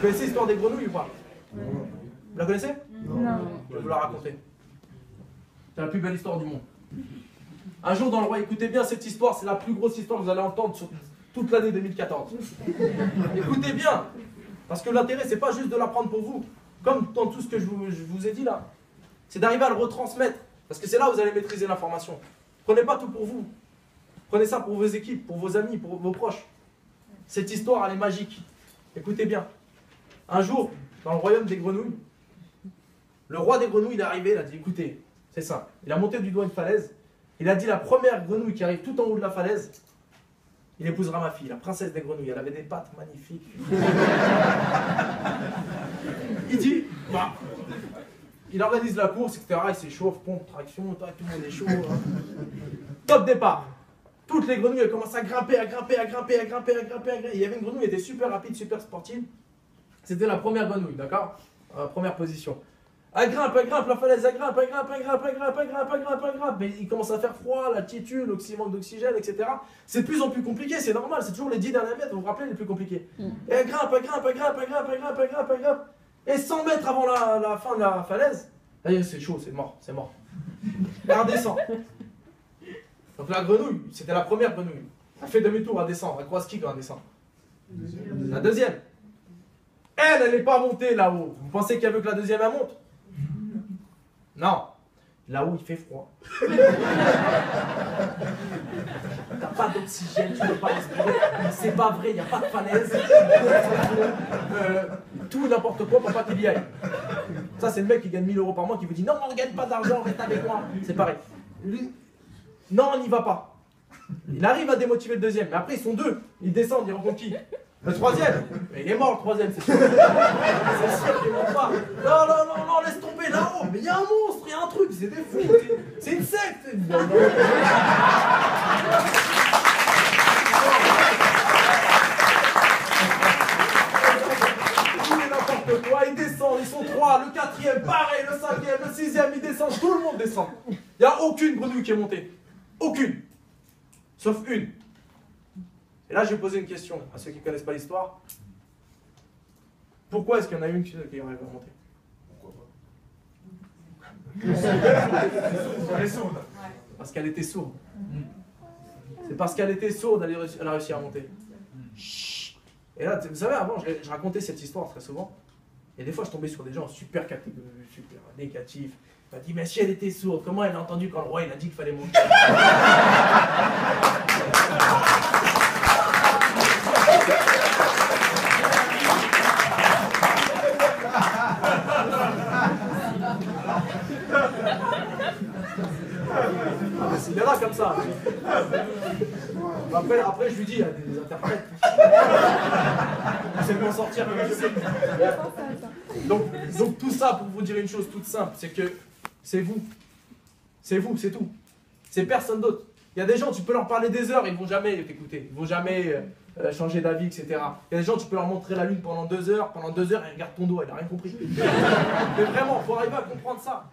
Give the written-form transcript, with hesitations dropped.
Vous connaissez l'histoire des grenouilles ou pas? Non. Vous la connaissez? Non. Je vais vous la raconter. C'est la plus belle histoire du monde. Un jour dans le roi, écoutez bien cette histoire, c'est la plus grosse histoire que vous allez entendre sur toute l'année 2014. Écoutez bien, parce que l'intérêt, c'est pas juste de l'apprendre pour vous, comme dans tout ce que je vous ai dit là. C'est d'arriver à le retransmettre, parce que c'est là où vous allez maîtriser l'information. Prenez pas tout pour vous. Prenez ça pour vos équipes, pour vos amis, pour vos proches. Cette histoire, elle est magique. Écoutez bien. Un jour, dans le royaume des grenouilles, le roi des grenouilles, il est arrivé, il a dit, écoutez, c'est ça. Il a monté du doigt une falaise. Il a dit, la première grenouille qui arrive tout en haut de la falaise, il épousera ma fille, la princesse des grenouilles. Elle avait des pattes magnifiques. Il dit, bah, il organise la course, etc. Il s'échauffe, pompe, traction, tout le monde est chaud. Hein. Top départ. Toutes les grenouilles, elles commencent à grimper, à grimper, à grimper, à grimper, à grimper, à grimper. Il y avait une grenouille, elle était super rapide, super sportive. C'était la première grenouille, d'accord? Première position. Elle grimpe, la falaise, elle grimpe, elle grimpe, elle grimpe, elle grimpe, elle grimpe, elle grimpe, elle grimpe. Mais il commence à faire froid, l'altitude, manque d'oxygène, etc. C'est de plus en plus compliqué, c'est normal, c'est toujours les 10 derniers mètres, vous vous rappelez, les plus compliqués. Et elle grimpe, elle grimpe, elle grimpe, elle grimpe, elle grimpe, elle grimpe, elle grimpe. Et 100 mètres avant la fin de la falaise, c'est chaud, c'est mort, c'est mort. Et elle redescend. Donc la grenouille, c'était la première grenouille. Elle fait demi-tour, elle descend. Elle croise qui quand elle descend? La deuxième. Elle n'est pas montée là-haut. Vous pensez qu'elle veut que la deuxième elle monte? Non. Là-haut, il fait froid. T'as pas d'oxygène, tu peux pas respirer. C'est pas vrai, il n'y a pas de falaise. Tout n'importe quoi pour pas qu'il y aille. Ça, c'est le mec qui gagne 1000 € par mois qui vous dit non, on ne gagne pas d'argent, reste avec moi. C'est pareil. Lui, non, on n'y va pas. Il arrive à démotiver le deuxième, mais après ils sont deux. Ils descendent, ils rencontrent qui? Le troisième. Mais il est mort le troisième, c'est sûr. C'est sûr qu'il ne monte pas. Non, non, non, non, laisse tomber là-haut. Mais il y a un monstre, il y a un truc, c'est des fous. C'est une secte. Non, non. N'importe quoi, ils descendent, ils sont trois, le quatrième, pareil, le cinquième, le sixième, ils descendent, tout le monde descend. Il n'y a aucune grenouille qui est montée. Aucune. Sauf une. Et là, je vais poser une question à ceux qui ne connaissent pas l'histoire. Pourquoi est-ce qu'il y en a une qui arrive à monter? Elle est sourde. Parce qu'elle était sourde. C'est parce qu'elle était sourde qu'elle a réussi à monter. Et là, vous savez, avant, je racontais cette histoire très souvent. Et des fois, je tombais sur des gens super négatifs. Il m'a dit, mais si elle était sourde, comment elle a entendu quand le roi il a dit qu'il fallait monter? Il y en a comme ça. Après, je lui dis, il y a des interprètes. C'est pour sortir. Donc tout ça pour vous dire une chose toute simple, c'est que c'est vous. C'est vous, c'est tout. C'est personne d'autre. Il y a des gens, tu peux leur parler des heures, ils ne vont jamais t'écouter. Ils ne vont jamais changer d'avis, etc. Il y a des gens, tu peux leur montrer la lune pendant 2 heures. Pendant 2 heures, ils regardent ton dos, ils n'ont rien compris. Mais vraiment, il faut arriver à comprendre ça.